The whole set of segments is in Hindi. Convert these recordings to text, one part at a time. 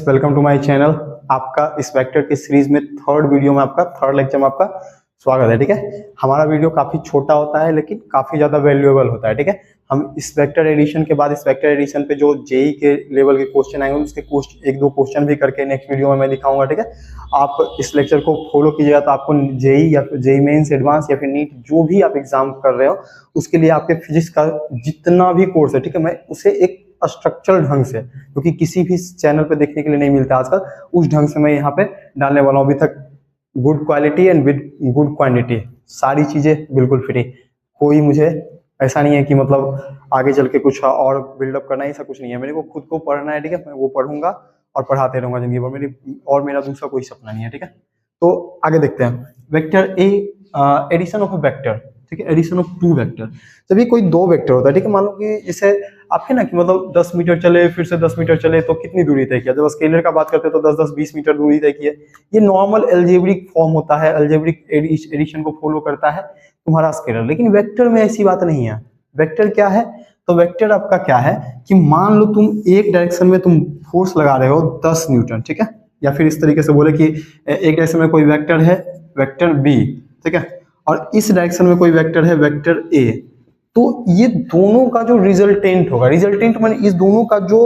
Welcome to my channel. आपका इस वेक्टर की सीरीज में थर्ड वीडियो में आपका थर्ड लेक्चर में आपका स्वागत है। ठीक है, हमारा वीडियो काफी छोटा होता है लेकिन काफी ज्यादा वैल्यूएबल होता है। ठीक है, हम इस वेक्टर एडिशन के बाद इस वेक्टर एडिशन पे जो जेई के लेवल के क्वेश्चन आएंगे उसके एक दो क्वेश्चन भी करके नेक्स्ट वीडियो में मैं दिखाऊंगा। ठीक है, आप इस लेक्चर को फॉलो कीजिएगा तो आपको जेई या फिर जेई मेंस एडवांस या फिर नीट जो भी आप एग्जाम कर रहे हो उसके लिए आपके फिजिक्स का जितना भी कोर्स है, ठीक है, मैं उसे एक स्ट्रक्चरल ढंग से, क्योंकि किसी भी चैनल पे देखने के लिए नहीं मिलता आजकल, उस ढंग से मैं यहाँ पे डालने वाला हूँ। अभी तक good quality and with good quantity, सारी चीजें बिल्कुल फ्री। कोई मुझे ऐसा नहीं है कि मतलब आगे चल के कुछ और बिल्डअप करना है, ऐसा कुछ नहीं है। मेरे को खुद को पढ़ना है, ठीक है, मैं वो पढ़ूंगा और पढ़ाते रहूंगा जिंदगी भर। मेरा दूसरा कोई सपना नहीं है। ठीक है, तो आगे देखते हैं। Vector A, addition of a vector, ठीक है, एडिशन ऑफ टू वेक्टर। जब ये कोई दो वेक्टर होता है, ठीक है, मान लो कि जैसे आपके ना कि मतलब 10 मीटर चले फिर से 10 मीटर चले तो कितनी दूरी तय किया। जब स्केलर का बात करते हैं तो 10-10 20 मीटर दूरी तय की है। ये नॉर्मल एल्जेब्रिक फॉर्म होता है, एल्जेब्रिक एडिशन को फॉलो करता है तुम्हारा स्केलर। लेकिन वेक्टर में ऐसी बात नहीं है। वेक्टर क्या है? तो वेक्टर आपका क्या है कि मान लो तुम एक डायरेक्शन में तुम फोर्स लगा रहे हो 10 न्यूटन, ठीक है, या फिर इस तरीके से बोले कि एक डायरेक्शन में कोई वेक्टर है वेक्टर बी, ठीक है, और इस डायरेक्शन में कोई वेक्टर है वेक्टर ए। तो ये दोनों का जो रिजल्टेंट होगा, रिजल्टेंट माने इस दोनों का जो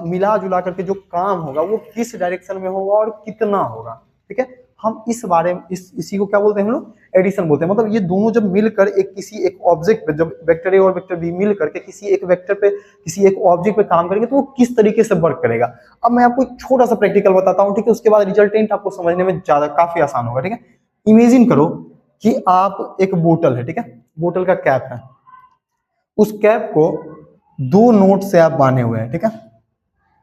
मिला जुला करके जो काम होगा वो किस डायरेक्शन में होगा और कितना होगा। ठीक है, हम इस बारे में इसी को क्या बोलते हैं हम लोग? एडिशन बोलते हैं। मतलब ये दोनों जब मिलकर किसी एक ऑब्जेक्ट पे, जब वेक्टर ए और वेक्टर बी मिल करके किसी एक वेक्टर पे किसी एक ऑब्जेक्ट पे काम करेंगे तो वो किस तरीके से वर्क करेगा। अब मैं आपको एक छोटा सा प्रैक्टिकल बताता हूँ, ठीक है, उसके बाद रिजल्टेंट आपको समझने में ज्यादा काफी आसान होगा। ठीक है, इमेजिन करो कि आप एक बोतल है, ठीक है, बोतल का कैप है, उस कैप को दो नोट से आप बांधे हुए हैं, ठीक है,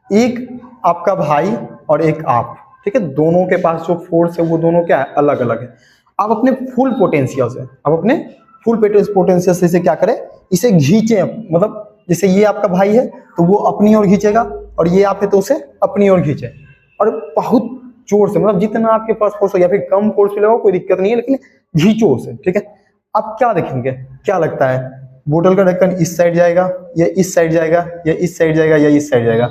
एक आपका भाई और एक आप, ठीक है, दोनों के पास जो फोर्स है वो दोनों क्या है? अलग अलग है। आप अपने फुल पोटेंशियल से, आप अपने फुल पोटेंशियल से इसे क्या करें? इसे खींचे। मतलब जैसे ये आपका भाई है तो वो अपनी ओर खींचेगा और ये आप है तो उसे अपनी ओर खींचे, और बहुत जोर से, मतलब जितना आपके पास फोर्स हो या फिर कम फोर्स भी लगाओ कोई दिक्कत नहीं है, लेकिन खींचो उसे। ठीक है, अब क्या देखेंगे, क्या लगता है? बोतल का ढक्कन इस साइड जाएगा या इस साइड जाएगा या इस साइड जाएगा या इस साइड जाएगा?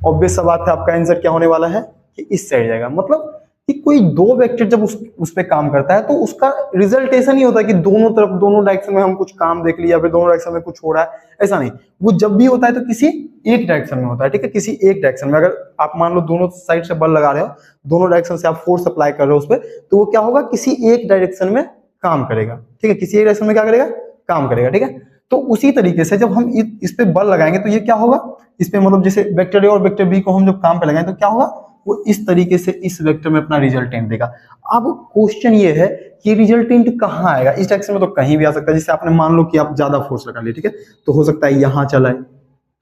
ऑब्वियस सा बात है, आपका आंसर क्या होने वाला है कि इस साइड जाएगा। मतलब कि कोई दो वेक्टर जब उस पे काम करता है तो उसका रिजल्ट ऐसा नहीं होता कि दोनों तरफ दोनों डायरेक्शन में हम कुछ काम देख लिया फिर दोनों डायरेक्शन में कुछ हो रहा है, ऐसा नहीं। वो जब भी होता है तो किसी एक डायरेक्शन में होता है। ठीक है, किसी एक डायरेक्शन में। अगर आप मान लो दोनों साइड से बल लगा रहे हो, दोनों डायरेक्शन से आप फोर्स अप्लाई कर रहे हो उस पर, तो वो क्या होगा? किसी एक डायरेक्शन में काम करेगा। ठीक है, किसी एक डायरेक्शन में क्या करेगा? काम करेगा। ठीक है, तो उसी तरीके से जब हम इस पे बल लगाएंगे तो ये क्या होगा? इस पे मतलब जैसे वेक्टर ए और वेक्टर बी को हम जब काम पे लगाएंगे तो क्या होगा? वो इस तरीके से इस वेक्टर में अपना रिजल्टेंट देगा। अब क्वेश्चन ये है कि रिजल्टेंट कहाँ आएगा? इस डायरेक्शन में तो कहीं भी आ सकता है। जैसे आपने मान लो कि आप ज्यादा फोर्स लगा लिए, ठीक है, तो हो सकता है यहाँ चला है,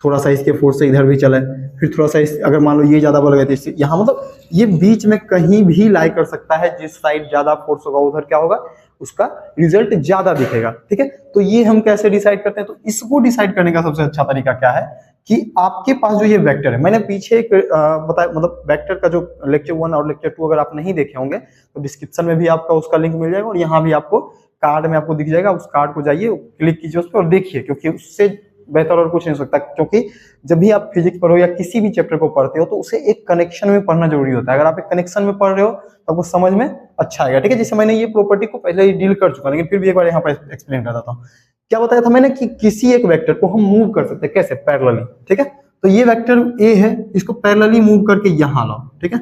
थोड़ा सा इसके फोर्स से इधर भी चला है, फिर थोड़ा सा अगर मान लो ये ज्यादा बल गए तो यहाँ, मतलब ये बीच में कहीं भी लाई कर सकता है। जिस साइड ज्यादा फोर्स होगा उधर क्या होगा? उसका रिजल्ट ज्यादा दिखेगा। ठीक है, तो ये हम कैसे डिसाइड करते हैं? तो इसको डिसाइड करने का सबसे अच्छा तरीका क्या है कि आपके पास जो ये वेक्टर है, मैंने पीछे एक बताया, मतलब वेक्टर का जो लेक्चर 1 और लेक्चर 2 अगर आप नहीं देखे होंगे तो डिस्क्रिप्शन में भी आपका उसका लिंक मिल जाएगा और यहाँ भी आपको कार्ड में आपको दिख जाएगा। उस कार्ड को जाइए, क्लिक कीजिए उस पर और देखिए, क्योंकि उससे बेहतर और कुछ नहीं हो सकता। क्योंकि जब भी आप फिजिक्स पढ़ो या किसी भी चैप्टर को पढ़ते हो तो उसे एक कनेक्शन में पढ़ना जरूरी होता है। अगर आप एक कनेक्शन में पढ़ रहे हो तो आपको समझ में अच्छा आएगा। ठीक है, जैसे मैंने ये प्रॉपर्टी को पहले ही डील कर चुका, लेकिन फिर भी एक बार यहाँ पर एक्सप्लेन कर देता हूँ। क्या बताया था मैंने कि किसी एक वेक्टर को हम मूव कर सकते हैं, कैसे? पैरेलली। ठीक है, तो ये वेक्टर ए है, इसको पैरेलली मूव करके यहाँ लाओ। ठीक है,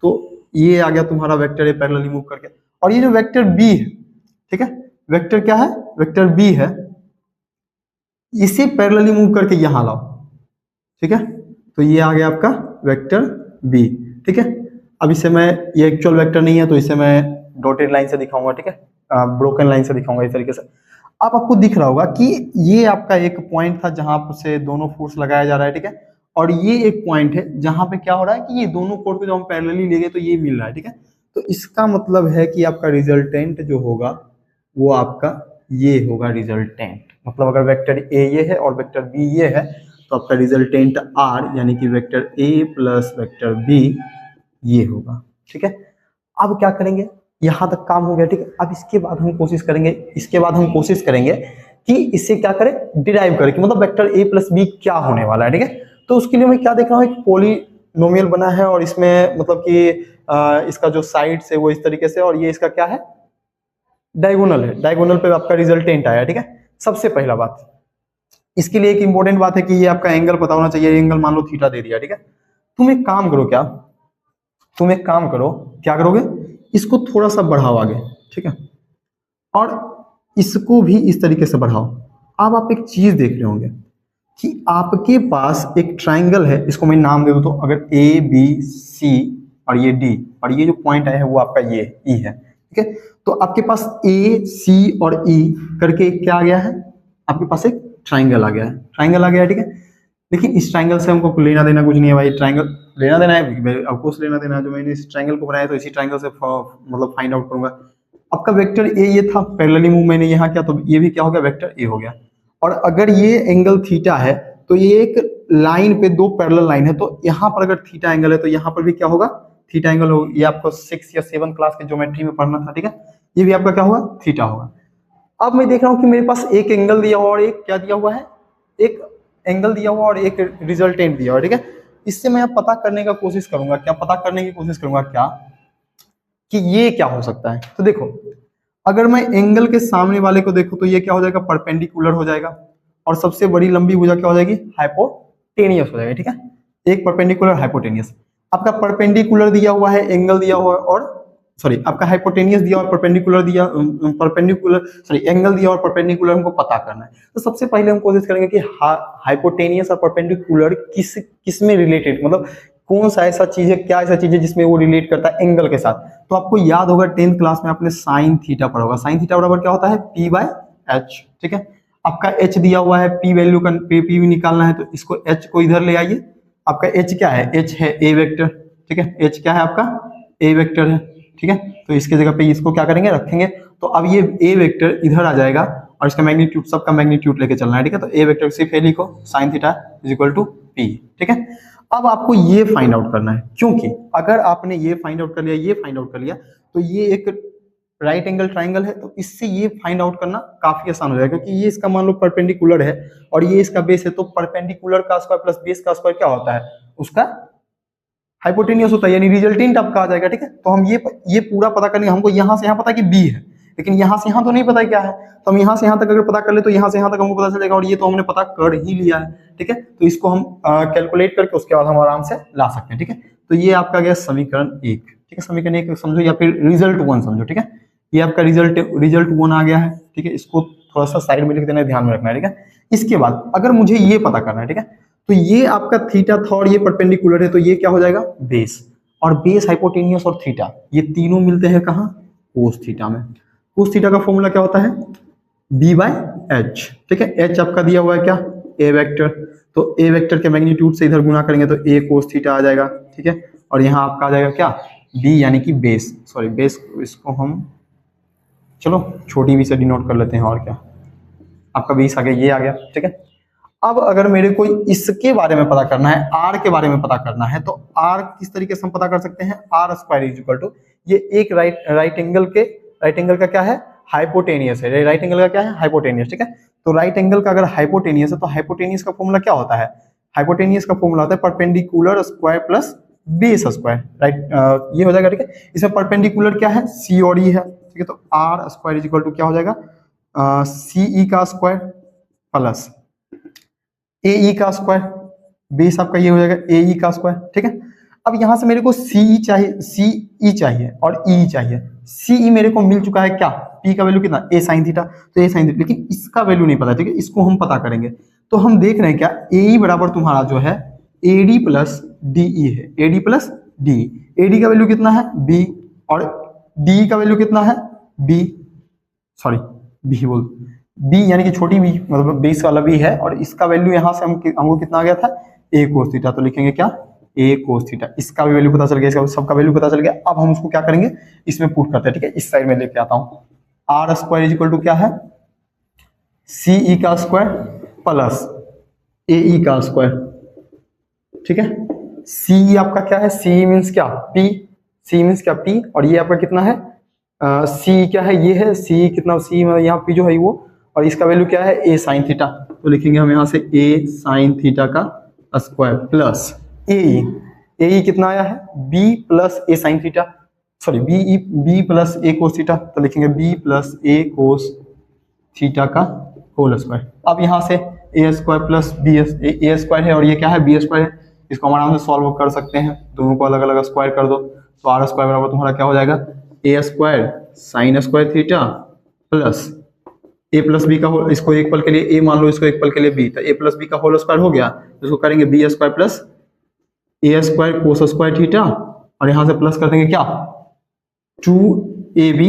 तो ये आ गया तुम्हारा वेक्टर ए पैरेलली मूव करके। और ये जो वेक्टर बी है, ठीक है, वेक्टर क्या है? वेक्टर बी है, इसे पैरेलली मूव करके यहां लाओ। ठीक है, तो ये आ गया आपका वेक्टर बी। ठीक है, अब इसे मैं, ये एक्चुअल वेक्टर नहीं है तो इसे मैं डॉटेड लाइन से दिखाऊंगा। ठीक है, ब्रोकन लाइन से दिखाऊंगा इस तरीके से। अब आपको दिख रहा होगा कि ये आपका एक पॉइंट था जहां से दोनों फोर्स लगाया जा रहा है। ठीक है, और ये एक पॉइंट है जहां पे क्या हो रहा है कि ये दोनों फोर्स को जब हम पैरेलली ले गए तो ये मिल रहा है। ठीक है, तो इसका मतलब है कि आपका रिजल्टेंट जो होगा वो आपका ये होगा रिजल्टेंट। मतलब अगर वेक्टर ए ये है और वेक्टर बी ये है तो आपका रिजल्टेंट आर यानी कि vector A plus vector B ये होगा। ठीक है, अब क्या करेंगे? यहां तक काम हो गया। ठीक है, अब इसके बाद हम कोशिश करेंगे कि इससे क्या करें? डिराइव करें कि मतलब वेक्टर ए प्लस बी क्या होने वाला है। ठीक है, तो उसके लिए मैं क्या देख रहा हूँ? एक नोमियल बना है और इसमें मतलब कि इसका जो साइड्स है वो इस तरीके से, और ये इसका क्या है, डायगोनल है, डायगोनल पे आपका रिजल्टेंट आया, ठीक है। सबसे पहला बात, इसके लिए एक इंपॉर्टेंट बात है कि ये आपका एंगल पता होना चाहिए। एंगल मान लो थीटा दे दिया, ठीक है। तुम एक काम करो, क्या करोगे, इसको थोड़ा सा बढ़ाओ आगे, ठीक है, और इसको भी इस तरीके से बढ़ाओ। अब आप एक चीज देख रहे होंगे कि आपके पास एक ट्राइंगल है, इसको मैं नाम दे दूं तो, अगर ए बी सी और ये डी और ये जो पॉइंट आया है वो आपका ये ई है, ठीक है। तो आपके पास ए सी और ई करके क्या आ गया है, आपके पास एक ट्राइंगल आ गया है, ठीक है। लेकिन इस ट्राइंगल से हमको लेना देना कुछ नहीं है भाई, ट्राइंगल लेना देना है, ऑफकोर्स लेना देना है। जो मैंने इस ट्राइंगल को बनाया तो इसी ट्राइंगल से मतलब फाइंड आउट करूंगा। आपका वेक्टर ए ये था, पैरेलली मूव मैंने यहाँ किया तो ये भी क्या हो गया, वेक्टर ए हो गया। और अगर ये एंगल थीटा है तो ये एक लाइन पे दो पैरेलल लाइन है, तो यहाँ पर अगर थीटा एंगल है तो यहाँ पर भी क्या होगा, थीटा एंगल होगा। ये आपको 6 या 7 क्लास के ज्योमेट्री में पढ़ना था, ठीक है। ये भी आपका क्या होगा, थीटा होगा। अब मैं देख रहा हूँ कि मेरे पास एक एंगल दिया हुआ और एक क्या दिया हुआ है, एक एंगल दिया हुआ और एक रिजल्टेंट दिया हुआ, ठीक है। इससे मैं पता करने की कोशिश करूंगा क्या, कि ये क्या हो सकता है। तो देखो, अगर मैं एंगल के सामने वाले को देखूं तो ये क्या हो जाएगा, परपेंडिकुलर हो जाएगा, और सबसे बड़ी लंबी भुजा क्या हो जाएगी, हाइपोटेनियस हो जाएगी, ठीक है। एक परपेंडिकुलर, हाइपोटेनियस। आपका परपेंडिकुलर दिया हुआ है, एंगल दिया हुआ है, और सॉरी आपका हाइपोटेनियस दिया और परपेंडिकुलर दिया, एंगल दिया और परपेंडिकुलर हमको पता करना है। तो सबसे पहले हम कोशिश करेंगे कि हाइपोटेनियस और परपेंडिकुलर किस में रिलेटेड, मतलब कौन सा ऐसा चीज है, क्या ऐसा चीज है जिसमें वो रिलेट करता है एंगल के साथ। तो आपको याद होगा 10th क्लास में आपने साइन थीटा पढ़ा होगा। साइन थीटा बराबर क्या होता है, पी बाय एच, ठीक है। आपका एच दिया हुआ है, पी वैल्यू का पी निकालना है, तो इसको एच को इधर ले आइए। आपका एच क्या है, एच है ए वेक्टर, ठीक है। एच क्या है आपका, ए वेक्टर है, ठीक है। तो इसके जगह पे इसको क्या करेंगे, रखेंगे। तो अब ये ए वेक्टर इधर आ जाएगा और इसका मैग्नीट्यूड, सबका मैग्नीट्यूड लेके चलना है, ठीक है। तो ए वेक्टर सिर्फ ए लिखो, sine theta is equal to P, ठीक है। अब आपको ये फाइंड आउट करना है, क्योंकि अगर आपने ये फाइंड आउट कर लिया, तो ये एक राइट एंगल ट्राइंगल है, तो इससे ये फाइंड आउट करना काफी आसान हो जाएगा, क्योंकि ये इसका मान लो परपेंडिकुलर है और ये इसका बेस है, तो परपेंडिकुलर का स्क्वायर प्लस बेस का स्क्वायर क्या होता है, उसका हाइपोटेनियस होता है, यानी रिजल्टेंट आपका आ जाएगा, ठीक है। तो हम ये पूरा पता करने, हमको यहाँ से यहाँ पता है कि बी है, लेकिन यहाँ से यहाँ तो नहीं पता है क्या है। तो हम यहाँ से यहाँ तक अगर पता कर ले तो यहाँ से यहाँ तक हमको पता चलेगा, और ये तो हमने पता कर ही लिया है, ठीक है। तो इसको हम कैलकुलेट करके उसके बाद हम आराम से ला सकते हैं, ठीक है। तो ये आपका गया समीकरण 1, ठीक है। समीकरण 1 समझो, या फिर रिजल्ट 1 समझो, ठीक है। ये आपका रिजल्ट 1 आ गया है, ठीक है। इसको थोड़ा सा साइड में लिख देना है, ध्यान में रखना है, ठीक है। इसके बाद अगर मुझे ये पता करना है, ठीक है, तो ये आपका थीटा था और ये परपेंडिकुलर है, तो ये क्या हो जाएगा, बेस। और बेस, हाइपोटेनियस और थीटा ये तीनों मिलते हैं कहाँ, कोस थीटा में। कोस थीटा का फॉर्मूला क्या होता है, बी बाय एच, ठीक है। एच आपका दिया हुआ है क्या, ए वेक्टर, तो ए वेक्टर के मैग्नीट्यूड से इधर गुना करेंगे तो ए कोस थीटा आ जाएगा, ठीक है। और यहाँ आपका आ जाएगा क्या, बी यानी कि बेस, सॉरी बेस, इसको हम चलो छोटी बी से डिनोट कर लेते हैं, और क्या आपका बेस आ गया, ये आ गया, ठीक है। अब अगर मेरे को इसके बारे में पता करना है, आर के बारे में पता करना है, तो आर किस तरीके से हम पता कर सकते हैं, R square is equal to, ये एक राइट एंगल का क्या है, हाइपोटेनियस है। राइट एंगल का क्या है, हाइपोटेनियस, ठीक है। तो राइट एंगल का अगर हाइपोटेनियस है तो हाइपोटेनियस का फॉर्मूला क्या होता है, हाइपोटेनियस का फॉर्मूला होता है perpendicular square plus base square, right. ये हो जाएगा, ठीक है। इसमें परपेंडिकुलर क्या है, सी और ई है, ठीक है। तो R square is equal to क्या हो जाएगा, सी ई का स्क्वायर प्लस ए ई का स्क्वायर, बेस आपका ये हो जाएगा ए ई का स्क्वायर, ठीक है। अब यहां से मेरे को सी ई चाहिए और ई चाहिए। सी ई मेरे को मिल चुका है क्या, पी का वैल्यू कितना, ए साइन थीटा, तो ए साइन थीटा, लेकिन इसका वैल्यू नहीं पता, ठीक है। इसको हम पता करेंगे। तो हम देख रहे हैं क्या, ए ई बराबर तुम्हारा जो है A D plus D E है, A D plus D. A D का वैल्यू कितना है, बी, और डी का वैल्यू कितना है, बी, सॉरी बी बोल, बी यानी कि छोटी बी, मतलब बेस वाला बी है, और इसका वैल्यू यहाँ से हमको कितना आ गया था, ए कोस थीटा। तो लिखेंगे क्या, ए कोस थीटा। इसका भी वैल्यू पता चल गया, इसका सबका वैल्यू पता चल गया। अब हम उसको क्या करेंगे, इसमें पुट करते हैं, ठीक है। इस साइड में लेके आता हूँ, R square is equal to क्या है, सी ई का स्क्वायर प्लस ए ई का स्क्वायर, ठीक है। सी आपका क्या है, सी मीन्स क्या, पी, सी मीन्स क्या, पी, और ये आपका कितना है, सी क्या है, ये है सी, कितना सी, यहाँ पी जो है वो, और इसका वैल्यू क्या है, ए साइन थीटा। तो लिखेंगे हम यहाँ से ए साइन थीटा का square plus a e. A कितना आया है, b plus a sine theta, sorry b plus a cos theta, तो लिखेंगे b plus a cos theta का होल स्क्वायर। अब यहाँ से a square plus b a square है और ये क्या है, बी स्क्वायर है, इसको हम आराम से सॉल्व कर सकते हैं, दोनों को अलग अलग स्क्वायर कर दो, तो आर स्क्वायर बराबर तुम्हारा क्या हो जाएगा, a square sine square theta plus a plus b का होल, इसको एक पल के लिए ए मान लो, इसको एक पल के लिए बी, तो ए प्लस बी का होल स्क्वायर हो गया, इसको करेंगे बी स्क्वायर प्लस ए स्क्वायर कोस स्क्वायर थीटा, और यहाँ से प्लस कर देंगे क्या, 2ab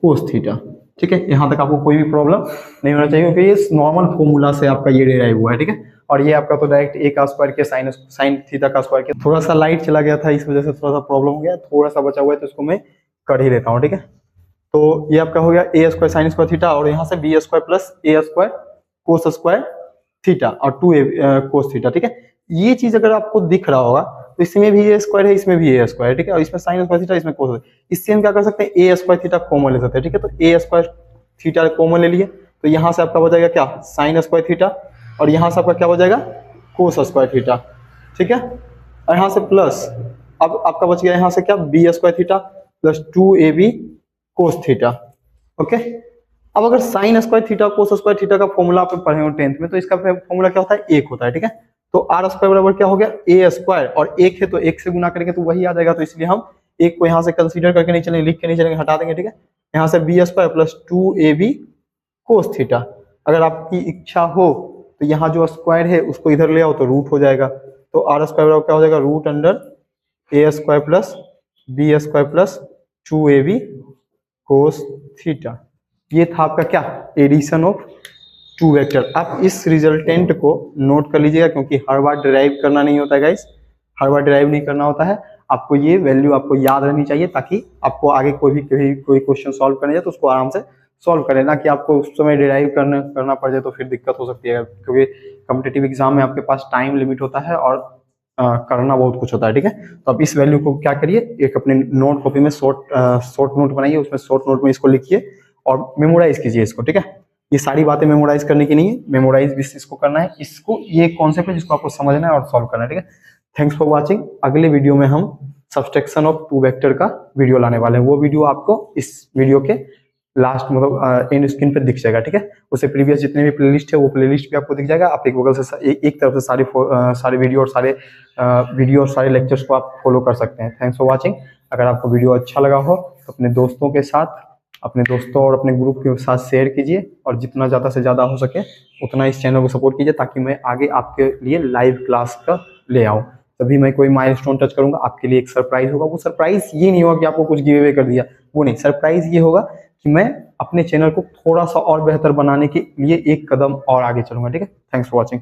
कोस थीटा। ठीक है, यहाँ तक आपको कोई भी प्रॉब्लम नहीं होना चाहिए क्योंकि ये नॉर्मल फॉर्मूला से आपका ये डिराइव हुआ है। ठीक है, और ये आपका तो डायरेक्ट ए का स्क्वायर के साइन थीटा का स्क्वायर के, थोड़ा सा लाइट चला गया था इस वजह से थोड़ा सा प्रॉब्लम हो गया, थोड़ा सा बचा हुआ है तो इसको मैं कर ही लेता हूँ। ठीक है, तो ये आपका हो गया ए स्क्वायर साइन स्क्वायर थीटा, और यहाँ से बी स्क्वायर प्लस ए स्क्वायर कोस स्क्वायर थीटा और 2a कोस थीटा। ठीक है, ये चीज अगर आपको दिख रहा होगा तो इसमें भी ए स्क्वायर है, इसमें भी ए स्क्वायर है। ठीक है, और इसमें साइन स्क्वायर थीटा, इसमें कोस, इससे हम क्या कर सकते हैं, ए स्क्वायर थीटा कॉमन ले सकते हैं। ठीक है, तो ए स्क्वायर थीटा कॉमन ले लिए, तो यहाँ से आपका बच जाएगा क्या, साइन स्क्वायर थीटा, और यहाँ से आपका क्या हो जाएगा, कोस स्क्वायर थीटा। ठीक है, और यहाँ से प्लस, अब आपका बच गया यहाँ से क्या, B square theta plus 2ab cos theta. Okay, अब अगर sine square theta cos square theta का फॉर्मूला आप पढ़े हो 10th में, तो इसका फॉर्मूला क्या होता है, एक होता है। ठीक है, तो आर स्क्वायर बराबर क्या हो गया, ए स्क्वायर, और एक है तो एक से गुना करेंगे तो वही आ जाएगा, तो इसलिए हम एक को यहाँ से कंसीडर करके नहीं चलेंगे, लिख के नहीं चलेंगे, हटा देंगे। ठीक है, यहाँ से B square plus 2ab cos theta. अगर आपकी इच्छा हो तो यहाँ जो स्क्वायर है उसको इधर ले आओ तो रूट हो जाएगा, तो आर स्क्वायर बराबर क्या हो जाएगा, root under a square plus b square plus 2ab cos theta. ये था आपका क्या, एडिशन ऑफ टू वेक्टर। आप इस रिजल्टेंट को नोट कर लीजिएगा क्योंकि हर बार डिराइव करना नहीं होता है गाइस, हर बार डिराइव नहीं करना होता है, आपको ये वैल्यू आपको याद रहनी चाहिए ताकि आपको आगे कोई क्वेश्चन सॉल्व करने जाए तो उसको आराम से सॉल्व करें, ना कि आपको उस समय डिराइव करना पड़ जाए तो फिर दिक्कत हो सकती है, क्योंकि कॉम्पिटिटिव एग्जाम में आपके पास टाइम लिमिट होता है और करना बहुत कुछ होता है। ठीक है, तो आप इस वैल्यू को क्या करिए, एक अपने नोट कॉपी में शॉर्ट नोट बनाइए, उसमें शॉर्ट नोट में इसको लिखिए और मेमोराइज कीजिए इसको। ठीक है, ये सारी बातें मेमोराइज करने की नहीं है, मेमोराइज भी इसको करना है, इसको ये कॉन्सेप्ट है जिसको आपको समझना है और सॉल्व करना है। ठीक है, थैंक्स फॉर वाचिंग। अगले वीडियो में हम सब्सट्रैक्शन ऑफ टू वेक्टर का वीडियो लाने वाले हैं, वो वीडियो आपको इस वीडियो के लास्ट मतलब एंड स्क्रीन पे दिख जाएगा। ठीक है, उससे प्रीवियस जितने भी प्लेलिस्ट है वो प्लेलिस्ट भी आपको दिख जाएगा, आप एक बगल से एक तरफ से सारे वीडियो और सारे लेक्चर्स को आप फॉलो कर सकते हैं। Thanks for watching. अगर आपको वीडियो अच्छा लगा हो तो अपने दोस्तों के साथ, अपने दोस्तों और अपने ग्रुप के साथ शेयर कीजिए, और जितना ज़्यादा से ज़्यादा हो सके उतना इस चैनल को सपोर्ट कीजिए ताकि मैं आगे आपके लिए लाइव क्लास का ले आऊँ। तभी मैं कोई माइलस्टोन टच करूंगा, आपके लिए एक सरप्राइज होगा। वो सरप्राइज ये नहीं होगा कि आपको कुछ गिव अवे कर दिया, वो नहीं, सरप्राइज ये होगा कि मैं अपने चैनल को थोड़ा सा और बेहतर बनाने के लिए एक कदम और आगे चलूंगा। ठीक है, थैंक्स फॉर वॉचिंग।